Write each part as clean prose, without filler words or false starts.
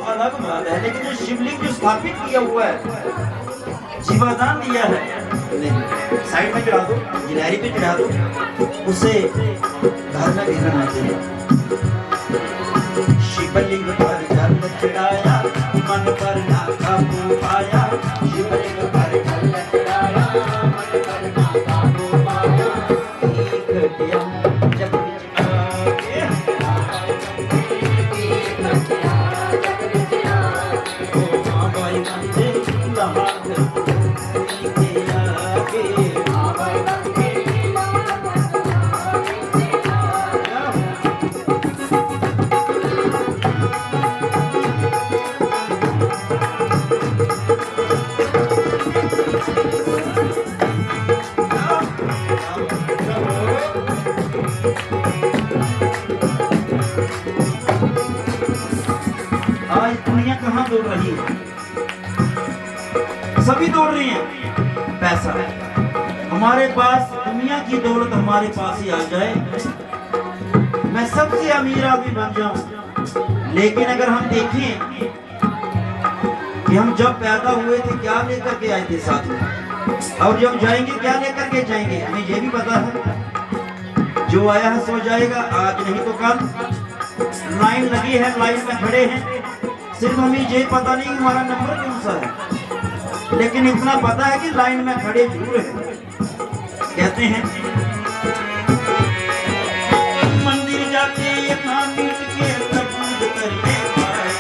अलग बात है, लेकिन जो शिवलिंग जो स्थापित किया हुआ है, जीवादान दिया है, साइड में चढ़ा दो, गिलहरी पे चढ़ा दो, उसे घर में भी रहना चाहिए। शिवलिंग पर जल चढ़ाया, मन पर ना काबू पाया। शिवलिंग पर जल चढ़ाया, मन पर ना काबू पाया। एक दिया जग विच आगे, ओ माँ बाई बंदे लहाग के आगे, माँ बाई बंदे आज दुनिया कहाँ दौड़ रही है? सभी दौड़ रही हैं पैसा। हमारे पास दुनिया की दौलत हमारे पास ही आ जाए, मैं सबसे अमीर आदमी बन जाऊं। लेकिन अगर हम देखें कि हम जब पैदा हुए थे क्या लेकर के आए थे साथ में, और जब जाएंगे क्या लेकर के जाएंगे, हमें ये भी पता है। जो आया है सो जाएगा, आज नहीं तो कल। लाइन लगी है, लाइन में खड़े हैं, सिर्फ हमें ये पता नहीं हमारा नंबर कौन सा है, लेकिन इतना पता है कि लाइन में खड़े जरूर है। कहते हैं मंदिर जाके यहाँ मीट के प्रबोध करने पाए,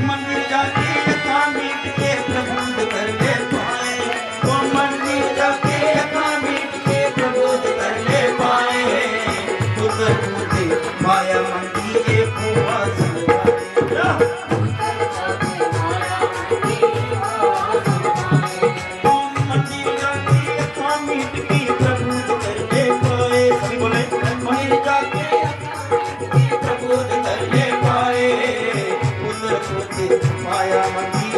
मंदिर जाके यहाँ मीट के प्रबोध करने पाए, वो मंदिर जाके यहाँ मीट के प्रबोध करने पाए। माया मंदी एक माया मंदी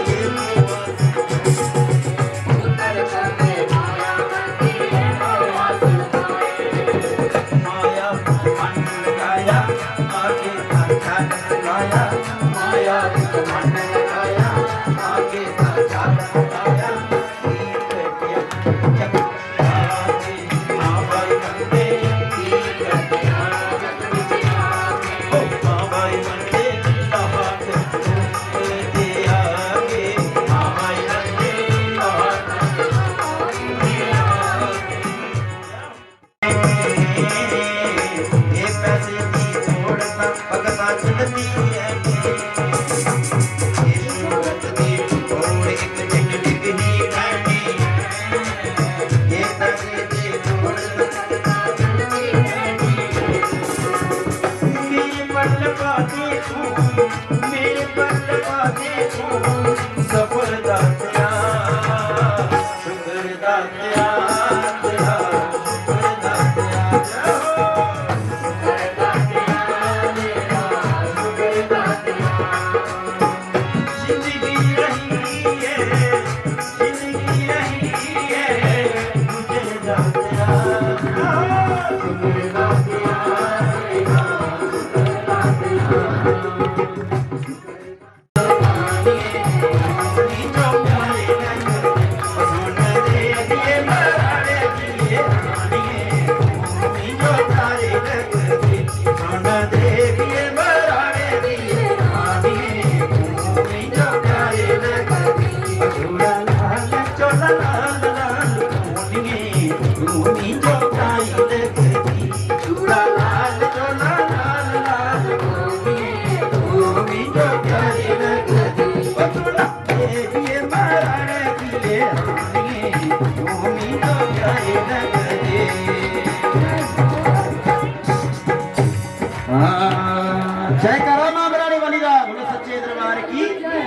जय करो मां बराड़ी वाली दा, बोलो सच्चे दरबार की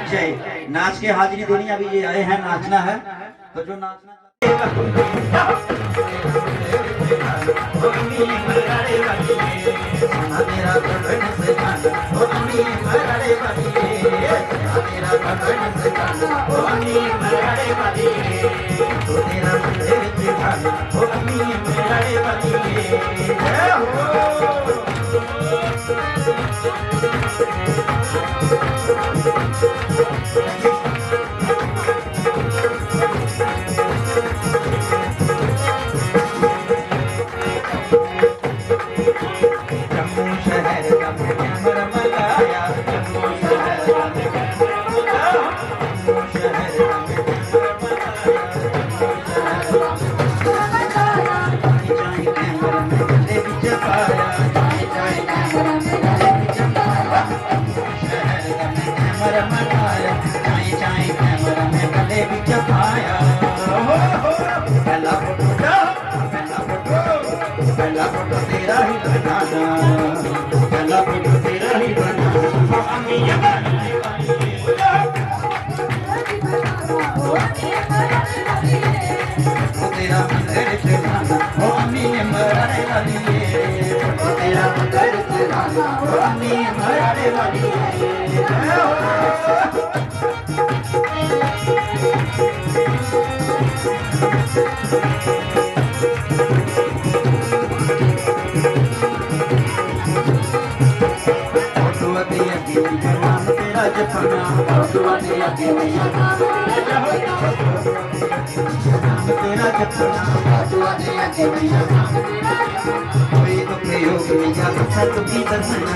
जय। नाच के हाजिरी देनी, अभी ये आए हैं, नाचना है, तो जो नाचना तेरा पहला फोटो तेरा ही बनाना, पहला फोटो तेरा ही बनाना। वो अम्मी ये बनाने वाली है, वो तेरा मंदिर चलाना, वो अम्मी ये मराने वाली है, वो तेरा मंदिर चलाना, वो अम्मी ये मराने वाली है। नाम तेरा जपना, नाम तेरा जपना, कोई तो प्रयोग मिया सत की दसना,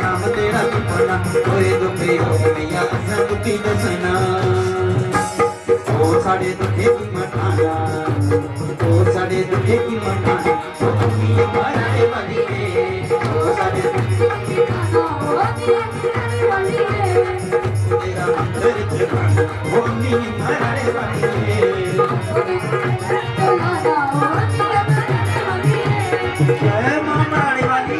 नाम तेरा जपना, कोई तो प्रयोग मिया सत की दसना। ओ साढ़े दुखे की मनाना, ओ साढ़े दुखे की मनाना, ओ अम्मी मराने वाली है, ओ साढ़े दुखे की तेरा मंदिर चलाना, ओ अम्मी मराने वाली है। जय मां मराने वाली।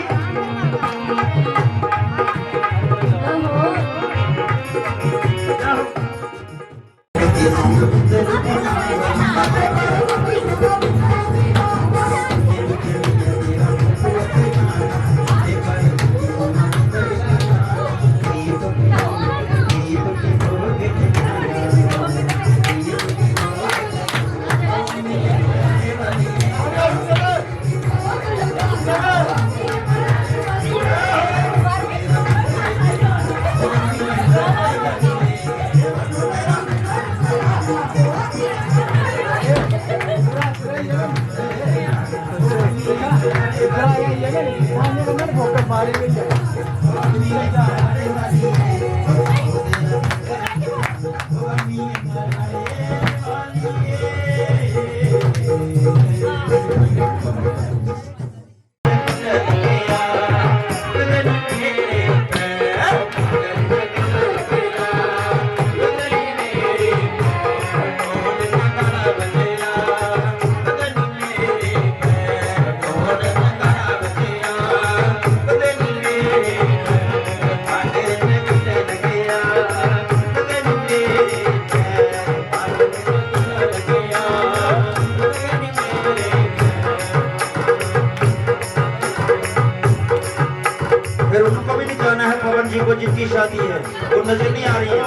जी को जिनकी शादी है वो नजर नहीं आ रही है।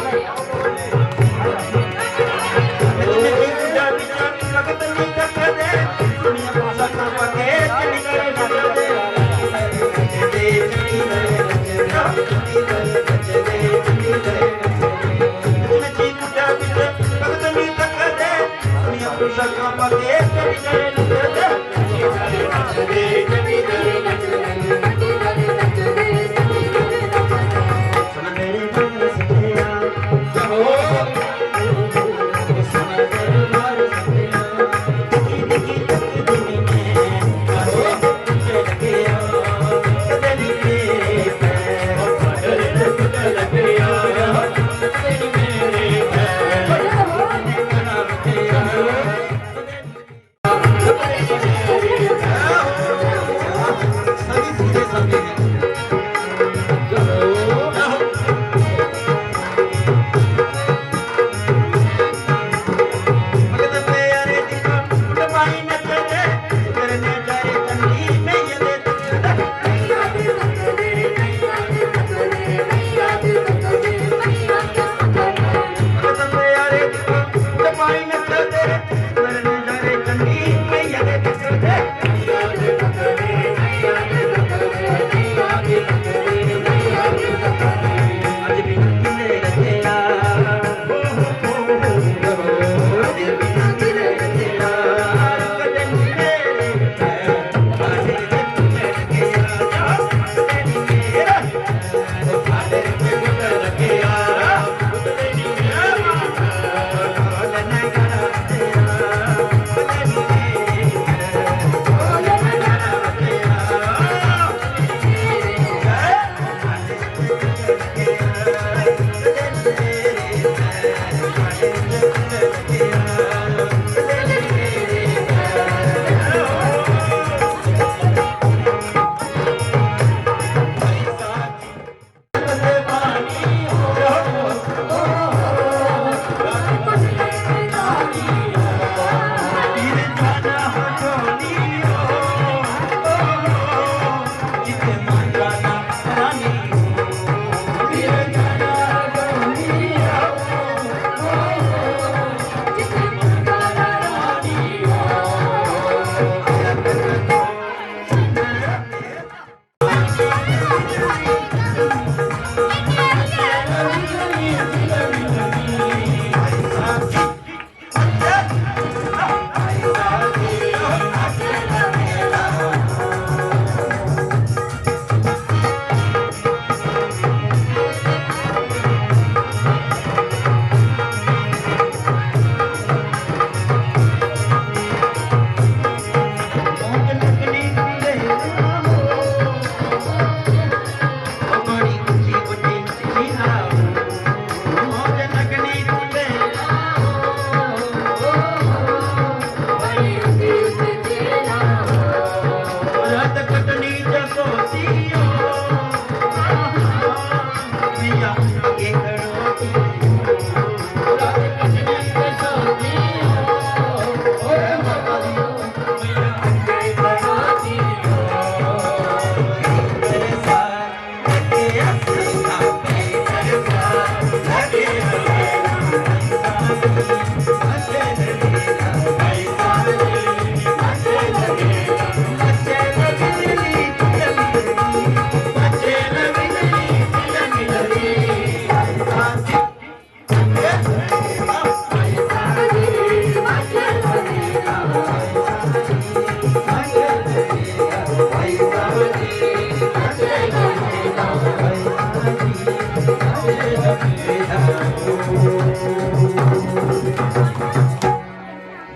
रत कटनी जसोतियो मैया के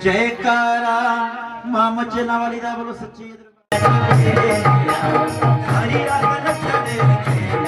जयकारा मां मचना वाली दा बोलो सच्ची हरी रात नचदे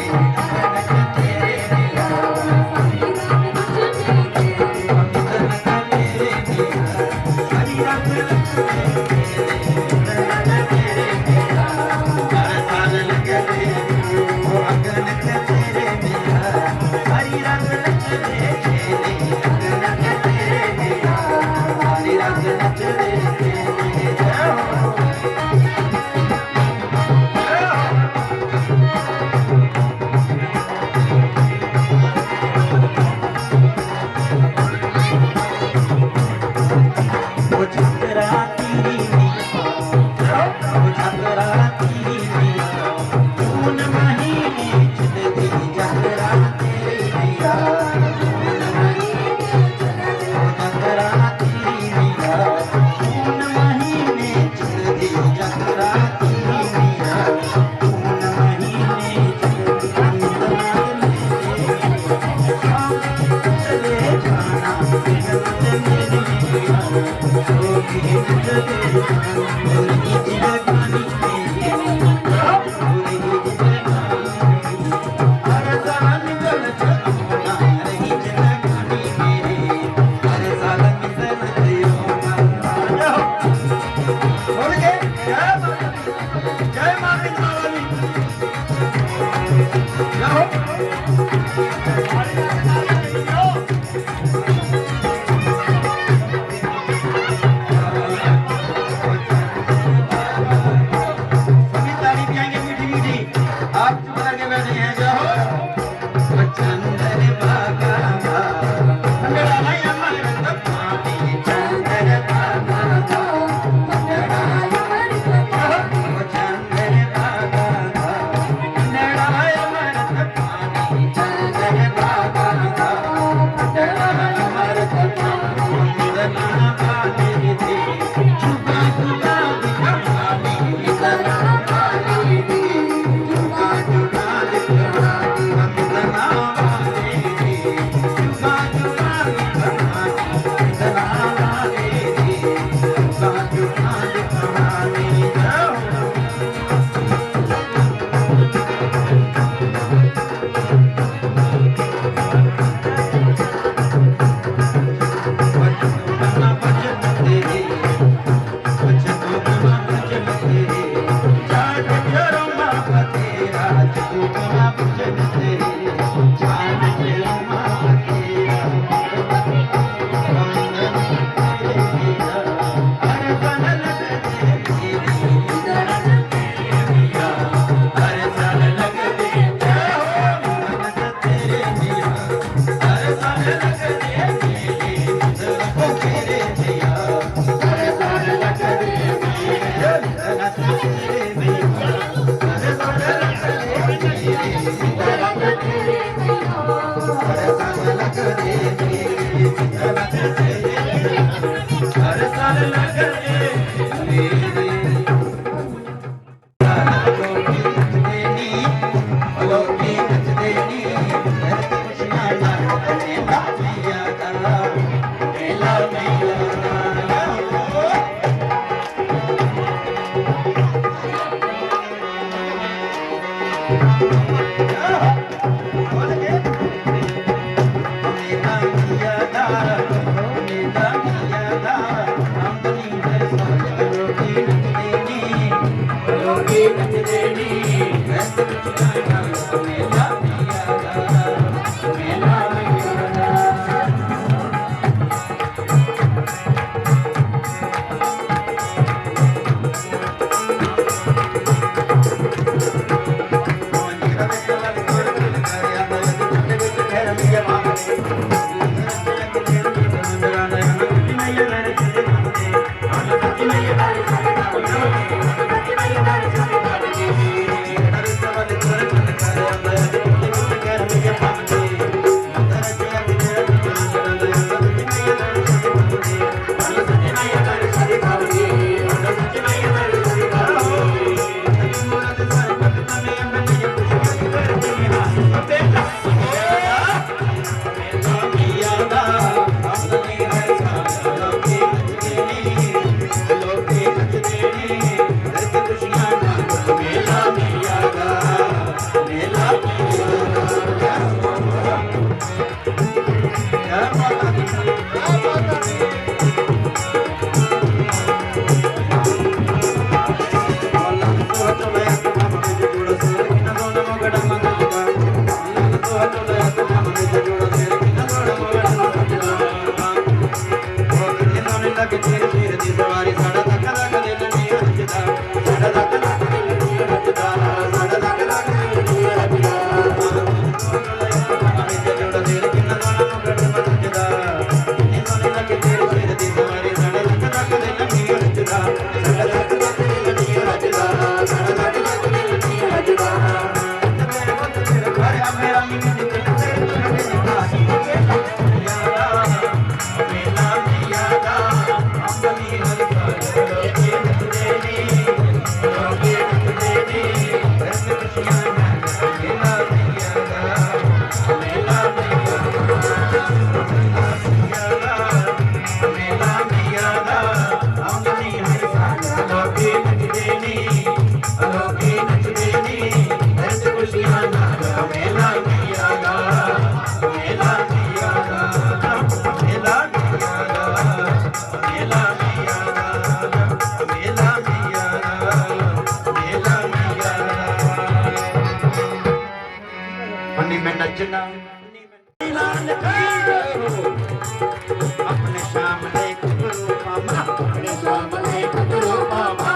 अपने सामने कुकरू पामा, अपने सामने कुकरू पामा,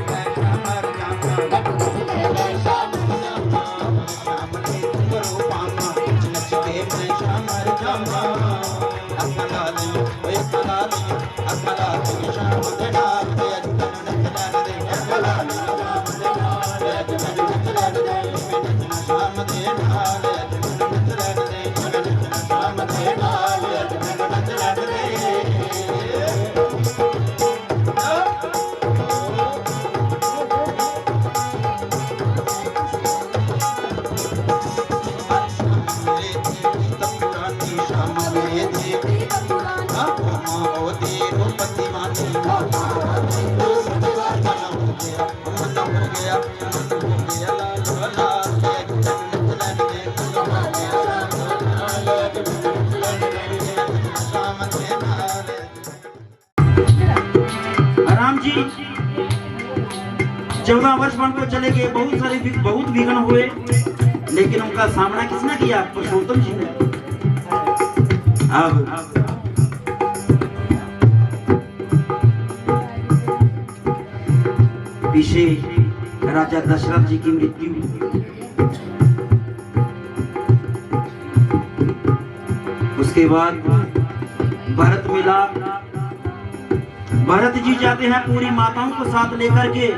मैं शामर जामा, सामने कुकरू पामा, नचते मैं शामर जामा, अपना नहीं ओए अपना नहीं, अपना नहीं शाम दे डाल दे, अजनन नचला दे, अपना नहीं शाम दे डाल दे, अजनन नचला दे, मैं शाम दे डाल दे, अजनन नचला दे, शाम दे डाल दे, अजनन नचला दे। राम जी 14 वर्ष वन को चले गए, बहुत विघ्न हुए, लेकिन उनका सामना किसने किया? पुरुषोत्तम जी ने। अब पीछे राजा दशरथ जी की मृत्यु, उसके बाद भरत मिला। भरत जी जाते हैं पूरी माताओं को साथ लेकर के,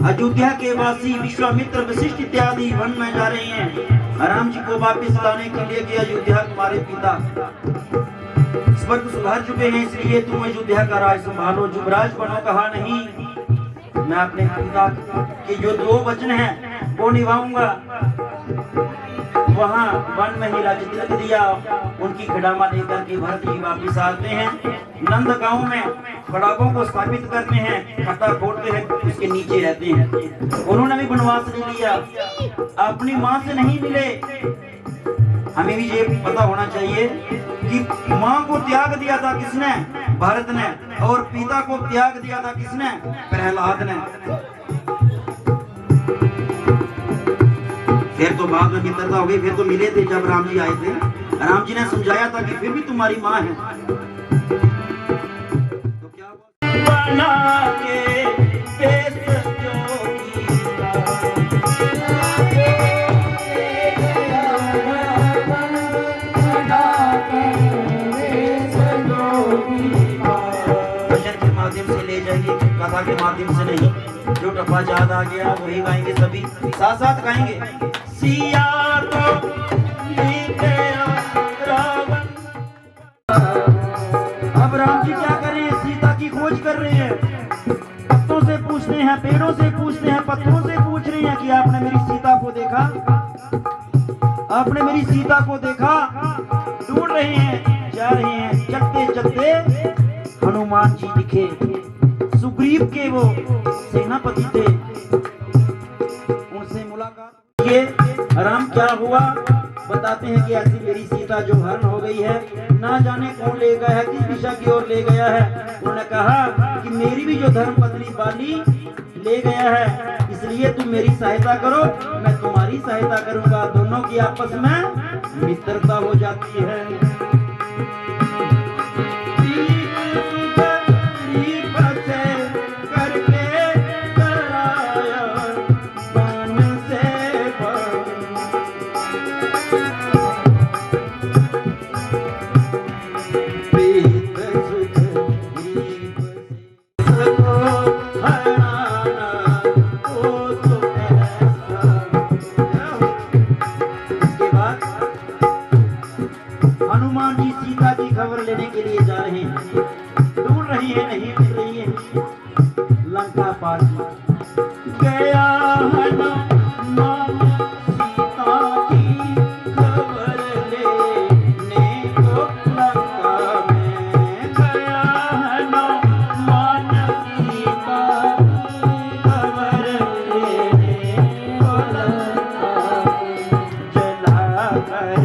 अयोध्या के वासी विश्वामित्र वशिष्ठ इत्यादि वन में जा रहे हैं राम जी को वापस लाने के लिए कि अयोध्या तुम्हारे पिता स्वर्ग सुधार चुके हैं, इसलिए तुम अयोध्या का राज संभालो, युवराज बनो। कहा नहीं, मैं अपने पिता के जो 2 वचन हैं वो निभाऊंगा। वहां वन में ही राज्य तिलक दिया, उनकी खिड़ामा लेकर के भरत जी वापिस आते हैं। नंद गांव में खड़ाकों को स्थापित करते हैं, खट्टा फोड़ते हैं, उसके नीचे रहते हैं। उन्होंने भी वनवास ले लिया, अपनी मां से नहीं मिले। हमें भी ये पता होना चाहिए कि मां को त्याग दिया था किसने? भरत ने। और पिता को त्याग दिया था किसने? प्रहलाद ने। फिर तो बाद में मित्रता हो गई, फिर तो मिले थे जब राम जी आए थे। राम जी ने समझाया था कि फिर भी तुम्हारी माँ है। तो क्या बना के बेस भजन के माध्यम से ले जाइए, कथा के माध्यम से नहीं। जो टप्पा याद आ गया वही गाएंगे, सभी साथ साथ गाएंगे। सिया तो रावण। अब राम जी क्या करें, सीता की खोज कर रहे हैं। पत्तों से पूछते हैं, पेड़ों से पूछते हैं, पत्थरों से पूछ रहे हैं कि आपने मेरी सीता को देखा, आपने मेरी सीता को देखा। ढूंढ रहे हैं, जा रहे हैं। चलते चलते हनुमान जी दिखे। सुग्रीव के वो सेनापति थे, उनसे मुलाकात किए। राम क्या हुआ बताते हैं कि ऐसी मेरी सीता जो हरण हो गई है, ना जाने कौन ले गया है, किस दिशा की ओर ले गया है। उन्होंने कहा कि मेरी भी जो धर्म पत्नी बाली ले गया है, इसलिए तुम मेरी सहायता करो, मैं तुम्हारी सहायता करूंगा। दोनों की आपस में मित्रता हो जाती है। हनुमान जी सीता की खबर लेने के लिए जा रहे हैं। ढूंढ रही है, नहीं मिल रही है। लंका पार गया हनुमान सीता की खबर लेने को। लंका में गया हनुमान सीता की खबर लेने को। लंका जला कर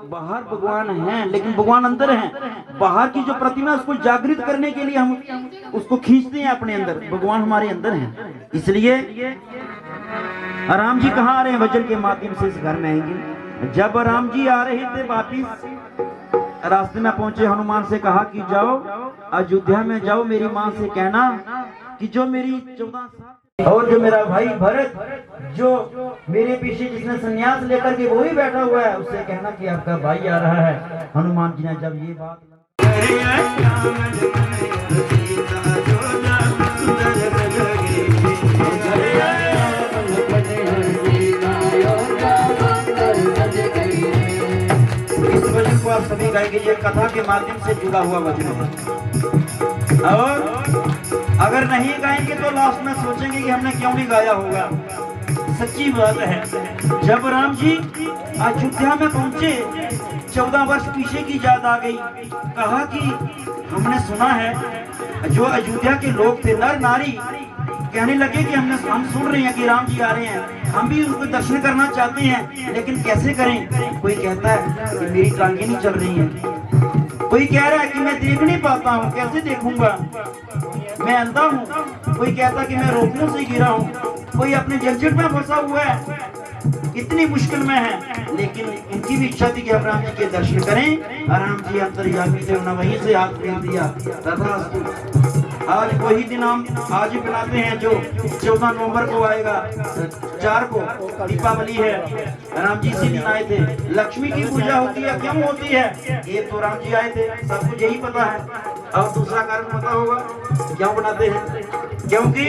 बाहर भगवान हैं, लेकिन भगवान अंदर हैं। बाहर की जो प्रतिमा है उसको जागृत करने के लिए हम उसको खींचते हैं अपने अंदर। भगवान हमारे अंदर हैं। इसलिए राम जी कहाँ आ रहे हैं, वचन के माध्यम से इस घर में आएंगे। जब राम जी आ रहे थे वापिस रास्ते में पहुंचे, हनुमान से कहा कि जाओ अयोध्या में जाओ, मेरी माँ से कहना कि जो मेरी 14 साल और जो मेरा भाई भरत जो मेरे पीछे जिसने संन्यास लेकर के वो ही बैठा हुआ है, उससे कहना कि आपका भाई आ रहा है। हनुमान जी ने जब ये बात इस वचन को आप सभी गाएंगे, ये कथा के माध्यम से जुड़ा हुआ वचन है। और अगर नहीं गाएंगे तो लास्ट में सोचेंगे कि हमने क्यों नहीं गाया होगा। सच्ची बात है, जब राम जी अयोध्या में पहुंचे 14 वर्ष पीछे की याद आ गई। कहा कि हमने सुना है जो अयोध्या के लोग थे नर नारी कहने लगे कि हम सुन रहे हैं कि राम जी आ रहे हैं, हम भी उनको दर्शन करना चाहते हैं, लेकिन कैसे करें। कोई कहता है कि मेरी टांगें नहीं चल रही हैं, कोई कह रहा है कि मैं देख नहीं पाता हूँ, कैसे देखूंगा, मैं अंधा हूँ। कोई कहता कि मैं रोकने से गिरा हूँ, कोई अपने जंजीर में फंसा हुआ है, इतनी मुश्किल में है। लेकिन उनकी भी इच्छा थी कि हम राम जी के दर्शन करें। राम जी अंतर्यामी थे, उन्होंने वहीं से हाथ फेर दिया। तथास्तु आज वही दिन हम आज ही बनाते हैं जो 14 नवंबर को आएगा, 4 को दीपावली है। राम जी इसी दिन आए थे। लक्ष्मी की पूजा होती है, क्यों होती है? एक तो राम जी आए थे, सब कुछ यही पता है। और दूसरा कारण पता होगा क्यों बनाते हैं, क्योंकि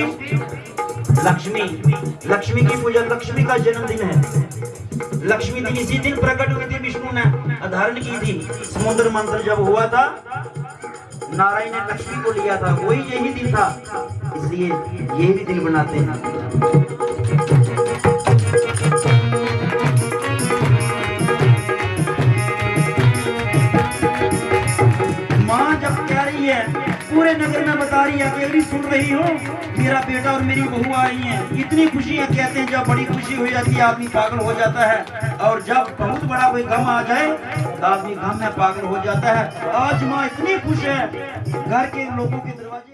लक्ष्मी की पूजा, लक्ष्मी का जन्मदिन है। लक्ष्मी दिन इसी दिन प्रकट हुई थी, विष्णु ने धारण की थी। समुद्र मंथन जब हुआ था, नारायण ने लक्ष्मी को लिया था, वही यही दिन था, इसलिए ये भी दिन बनाते हैं। पूरे नगर में बता रही है, अकेली सुन रही हो, मेरा बेटा और मेरी बहू आई है। इतनी खुशियां कहते हैं, जब बड़ी खुशी हो जाती है आदमी पागल हो जाता है, और जब बहुत बड़ा कोई गम आ जाए तो आदमी गम में पागल हो जाता है। आज माँ इतनी खुश है, घर के लोगों के दरवाजे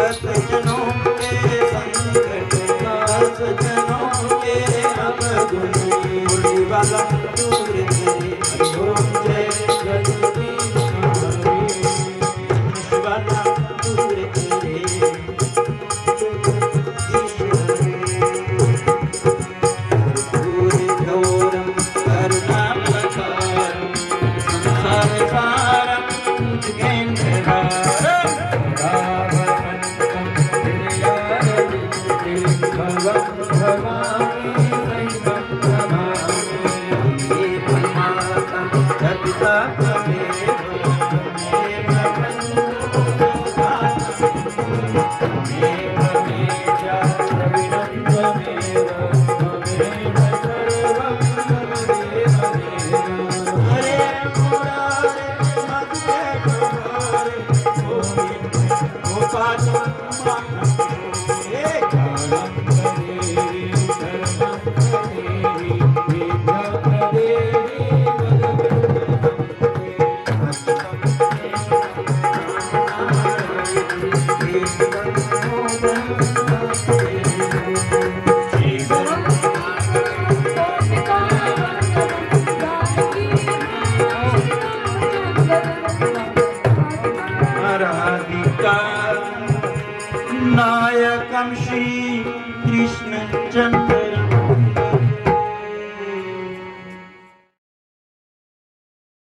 भक्त जनों के संकट नाश जनों के अब गुण वाला दूर करे ओम जय जगदीश वाला दूर करे नायकम श्री कृष्ण चंद्र